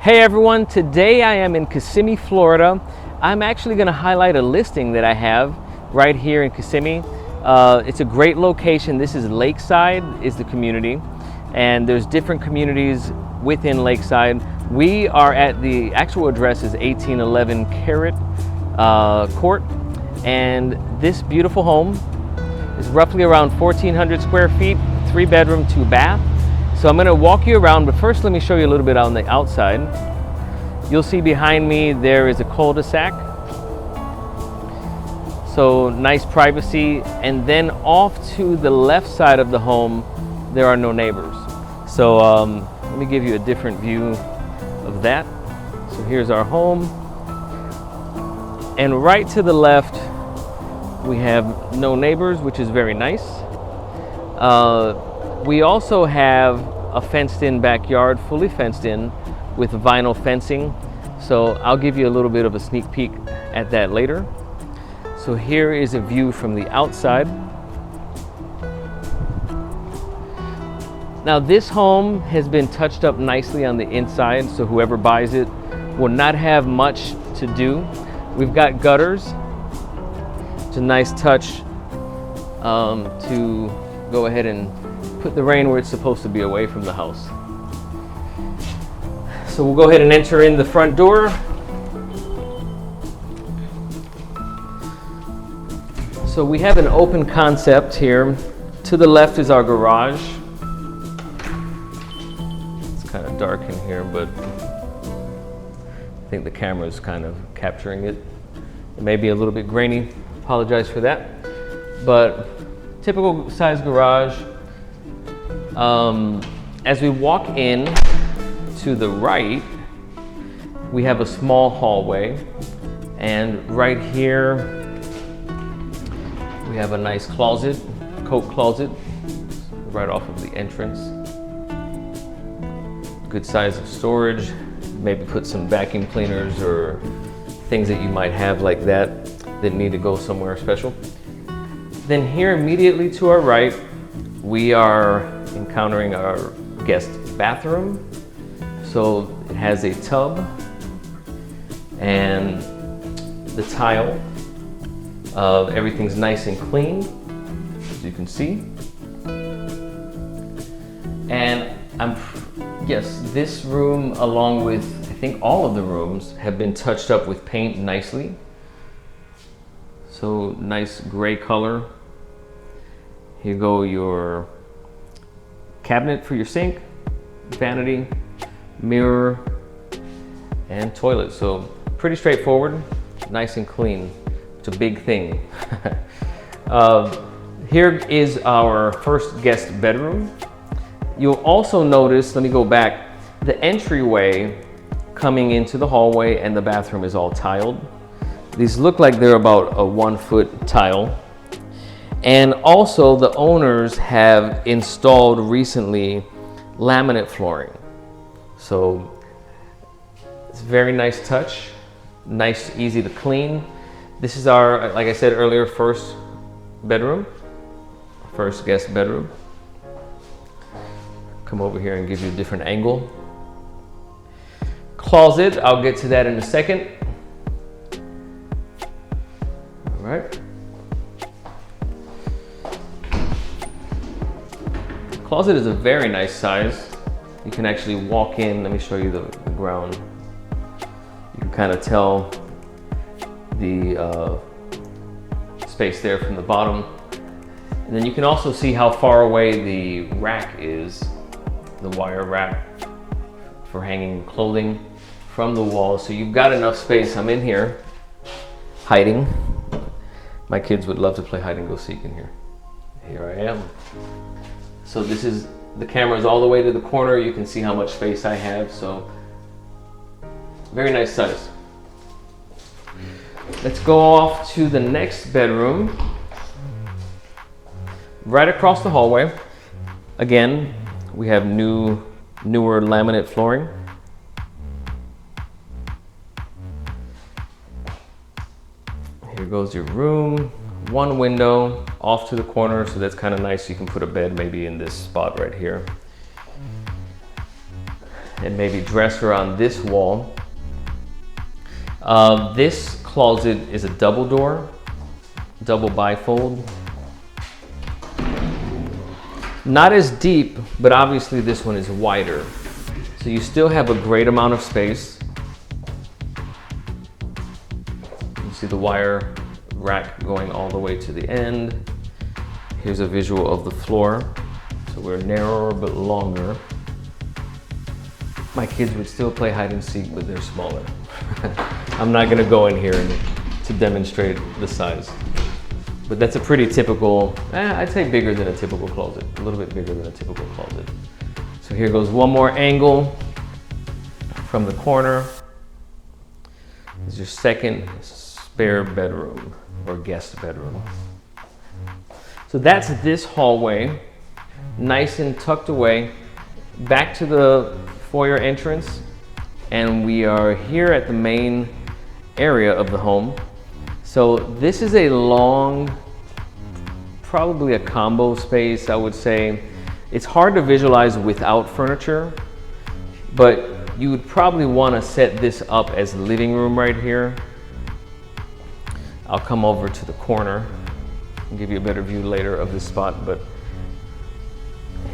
Hey everyone, today I am in Kissimmee, Florida. I'm actually going to highlight a listing that I have right here in Kissimmee. It's a great location. This is Lakeside is the community, and there's different communities within Lakeside. We are at the actual address is 1811 Karat Court, and this beautiful home is roughly around 1,400 square feet, 3-bedroom, 2-bath. So I'm going to walk you around, but first let me show you a little bit on the outside. You'll see behind me there is a cul-de-sac. So nice privacy. And then off to the left side of the home, there are no neighbors. So let me give you a different view of that. So here's our home. And right to the left, we have no neighbors, which is very nice. We also have a fenced-in backyard, fully fenced in with vinyl fencing. So I'll give you a little bit of a sneak peek at that later. So here is a view from the outside. Now this home has been touched up nicely on the inside, so whoever buys it will not have much to do. We've got gutters. It's a nice touch to go ahead and put the rain where it's supposed to be, away from the house. So we'll go ahead and enter in the front door. So we have an open concept here. To the left is our garage. It's kind of dark in here, but I think the camera is kind of capturing it. It may be a little bit grainy. Apologize for that. But typical size garage. As we walk in to the right, we have a small hallway, and right here we have a nice closet, coat closet, right off of the entrance. Good size of storage. Maybe put some vacuum cleaners or things that you might have like that that need to go somewhere special. Then here immediately to our right, we are encountering our guest bathroom. So it has a tub and the tile. Everything's nice and clean, as you can see. And yes, this room, along with I think all of the rooms, have been touched up with paint nicely. So nice gray color. Here go your cabinet for your sink, vanity, mirror, and toilet. So pretty straightforward, nice and clean. It's a big thing. Here is our first guest bedroom. You'll also notice, let me go back, the entryway coming into the hallway and the bathroom is all tiled. These look like they're about a 1-foot tile. And also the owners have installed recently laminate flooring. So it's a very nice touch, nice, easy to clean. This is our, like I said earlier, first bedroom, first guest bedroom. Come over here and give you a different angle. Closet, I'll get to that in a second. All right. Closet is a very nice size. You can actually walk in. Let me show you the ground. You can kind of tell the space there from the bottom. And then you can also see how far away the rack is, the wire rack for hanging clothing from the wall. So you've got enough space. I'm in here hiding. My kids would love to play hide and go seek in here. Here I am. So this is, the camera is all the way to the corner. You can see how much space I have. So very nice size. Let's go off to the next bedroom. Right across the hallway. Again, we have newer laminate flooring. Here goes your room. One window off to the corner, so that's kind of nice. You can put a bed maybe in this spot right here. and maybe dresser on this wall. This closet is a double door, double bifold. Not as deep, but obviously this one is wider. So you still have a great amount of space. You see the wire rack going all the way to the end. Here's a visual of the floor. So we're narrower but longer. My kids would still play hide and seek, but they're smaller. I'm not gonna go in here to demonstrate the size. But that's a pretty typical, I'd say bigger than a typical closet, a little bit bigger than a typical closet. So here goes one more angle from the corner. This is your second spare bedroom or guest bedroom. So that's this hallway, nice and tucked away. Back to the foyer entrance, and we are here at the main area of the home. So this is a long, probably a combo space, I would say. It's hard to visualize without furniture, but you would probably want to set this up as living room right here. I'll come over to the corner and give you a better view later of this spot, but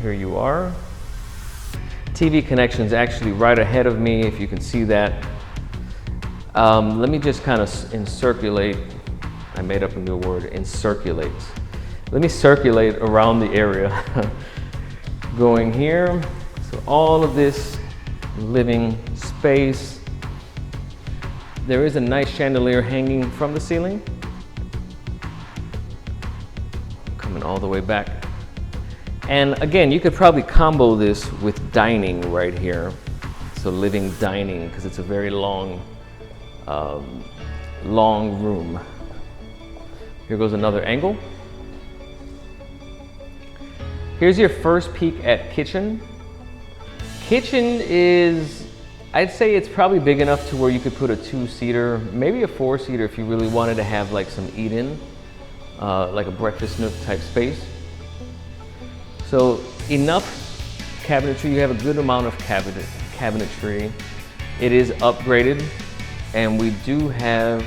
here you are. TV connection is actually right ahead of me, if you can see that. Let me just kind of encirculate. I made up a new word, encirculate. Let me circulate around the area. Going here, so all of this living space. There is a nice chandelier hanging from the ceiling. Coming all the way back. And again, you could probably combo this with dining right here. So living dining, because it's a very long room. Here goes another angle. Here's your first peek at kitchen. Kitchen is, I'd say it's probably big enough to where you could put a 2-seater, maybe a 4-seater if you really wanted to have like some eat-in, like a breakfast nook type space. So enough cabinetry, you have a good amount of cabinetry. It is upgraded, and we do have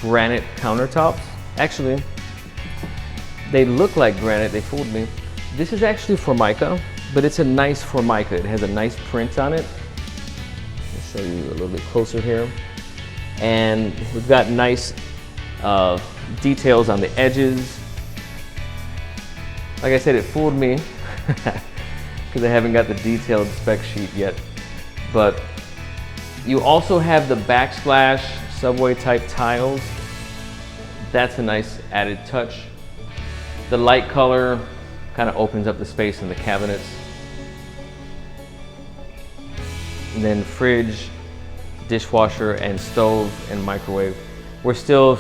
granite countertops. Actually, they look like granite, they fooled me. This is actually Formica, but it's a nice Formica. It has a nice print on it. I'll show you a little bit closer here. And we've got nice details on the edges. Like I said, it fooled me because I haven't got the detailed spec sheet yet. But you also have the backsplash subway type tiles. That's a nice added touch. The light color kind of opens up the space in the cabinets. And then fridge, dishwasher, and stove and microwave. We're still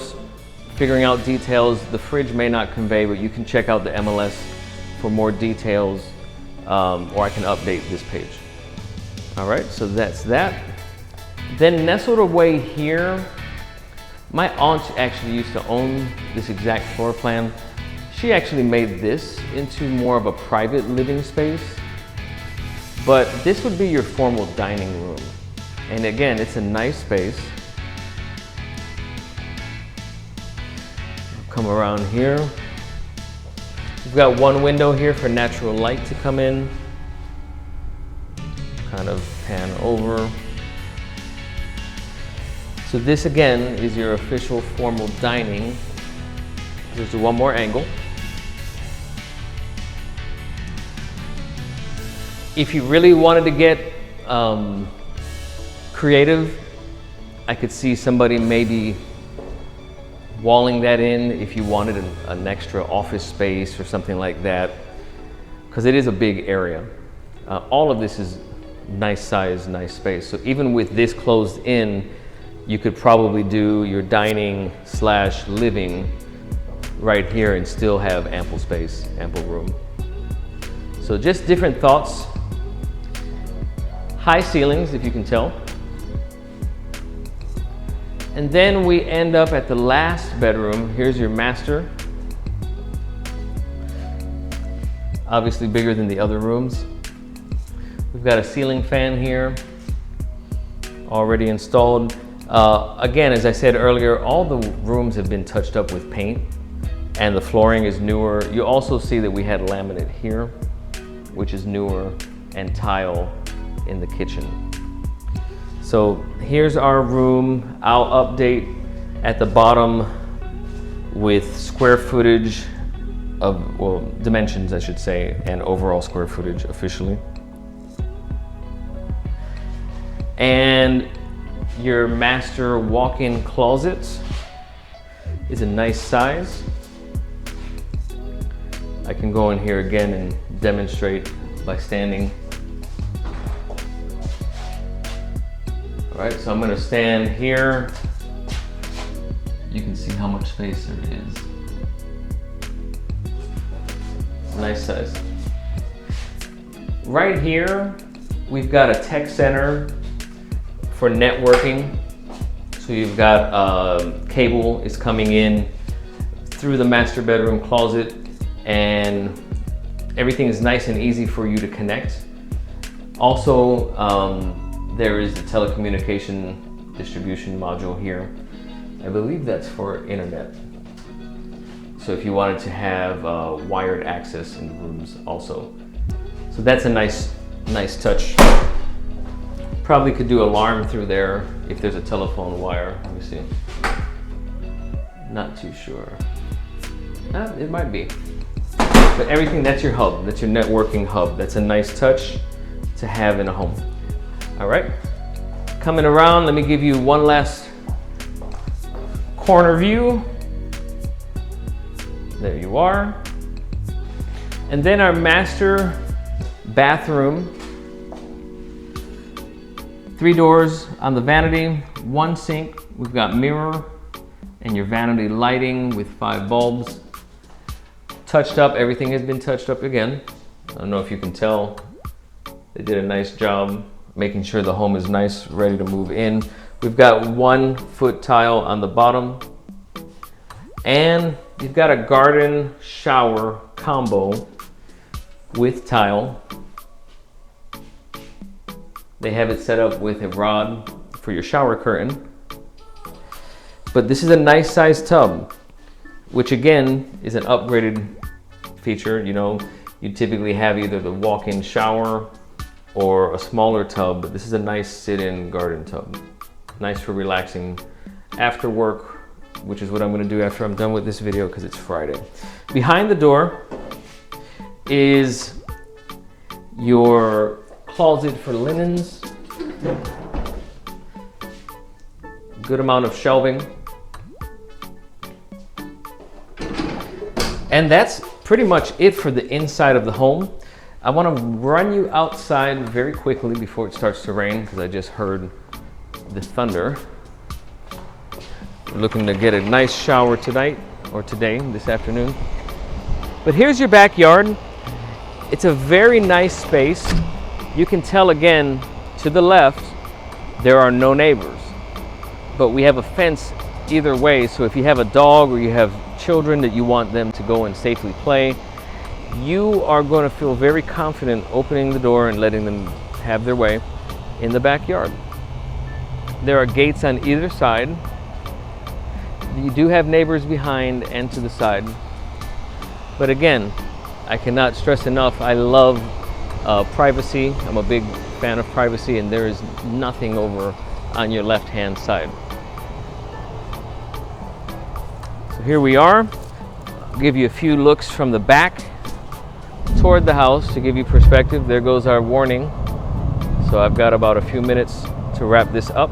figuring out details. The fridge may not convey, but you can check out the MLS for more details, or I can update this page. All right, so that's that. Then nestled away here, my aunt actually used to own this exact floor plan. She actually made this into more of a private living space, but this would be your formal dining room. And again, it's a nice space. Come around here. We've got one window here for natural light to come in. Kind of pan over. So this again is your official formal dining. There's one more angle. If you really wanted to get creative, I could see somebody maybe walling that in if you wanted an extra office space or something like that, because it is a big area. All of this is nice size, nice space. So even with this closed in, you could probably do your dining / living right here and still have ample space, ample room. So just different thoughts. High ceilings, if you can tell. And then we end up at the last bedroom. Here's your master. Obviously bigger than the other rooms. We've got a ceiling fan here. already installed. Again, as I said earlier, all the rooms have been touched up with paint and the flooring is newer. You also see that we had laminate here, which is newer, and tile in the kitchen. So here's our room. I'll update at the bottom with square footage of, well, dimensions I should say, and overall square footage officially. And your master walk-in closet is a nice size. I can go in here again and demonstrate by standing. All right, so I'm gonna stand here. You can see how much space there is. Nice size. Right here, we've got a tech center for networking. So you've got cable is coming in through the master bedroom closet, and everything is nice and easy for you to connect. Also, there is the telecommunication distribution module here. I believe that's for internet. So if you wanted to have wired access in the rooms also. So that's a nice touch. Probably could do alarm through there if there's a telephone wire. Let me see. Not too sure. It might be. But everything, that's your hub. That's your networking hub. That's a nice touch to have in a home. All right. Coming around, let me give you one last corner view. There you are. And then our master bathroom. 3 doors on the vanity, 1 sink. We've got mirror and your vanity lighting with 5 bulbs. Touched up, everything has been touched up again. I don't know if you can tell. They did a nice job making sure the home is nice, ready to move in. We've got 1 foot tile on the bottom. And you've got a garden shower combo with tile. They have it set up with a rod for your shower curtain. But this is a nice sized tub, which again is an upgraded feature. You know, you typically have either the walk-in shower or a smaller tub, but this is a nice sit-in garden tub. Nice for relaxing after work, which is what I'm gonna do after I'm done with this video because it's Friday. Behind the door is your closet for linens. Good amount of shelving. And that's pretty much it for the inside of the home. I want to run you outside very quickly before it starts to rain because I just heard the thunder. We're looking to get a nice shower tonight or today, this afternoon. But here's your backyard. It's a very nice space. You can tell again to the left, there are no neighbors, but we have a fence either way. So if you have a dog or you have children that you want them to go and safely play, you are going to feel very confident opening the door and letting them have their way in the backyard. There are gates on either side. You do have neighbors behind and to the side. But again, I cannot stress enough, I love privacy. I'm a big fan of privacy, and there is nothing over on your left-hand side. So here we are. I'll give you a few looks from the back toward the house to give you perspective. There goes our warning. So I've got about a few minutes to wrap this up.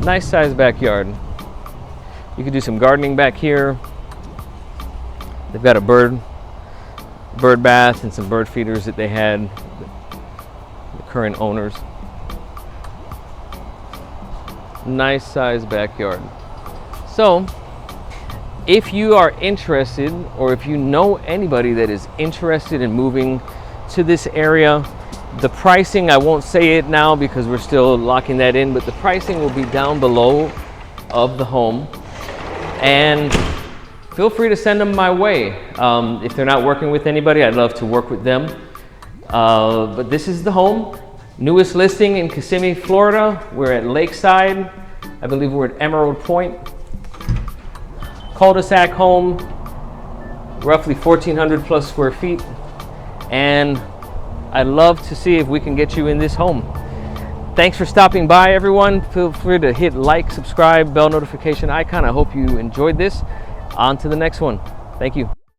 Nice sized backyard. You could do some gardening back here. They've got a bird bath and some bird feeders that they had, the current owners. Nice sized backyard. So if you are interested, or if you know anybody that is interested in moving to this area, the pricing, I won't say it now because we're still locking that in, but the pricing will be down below of the home. And feel free to send them my way. If they're not working with anybody, I'd love to work with them. But this is the home. Newest listing in Kissimmee, Florida. We're at Lakeside. I believe we're at Emerald Point. Cul-de-sac home, roughly 1,400 plus square feet. And I'd love to see if we can get you in this home. Thanks for stopping by, everyone. Feel free to hit like, subscribe, bell notification icon. I hope you enjoyed this. On to the next one. Thank you.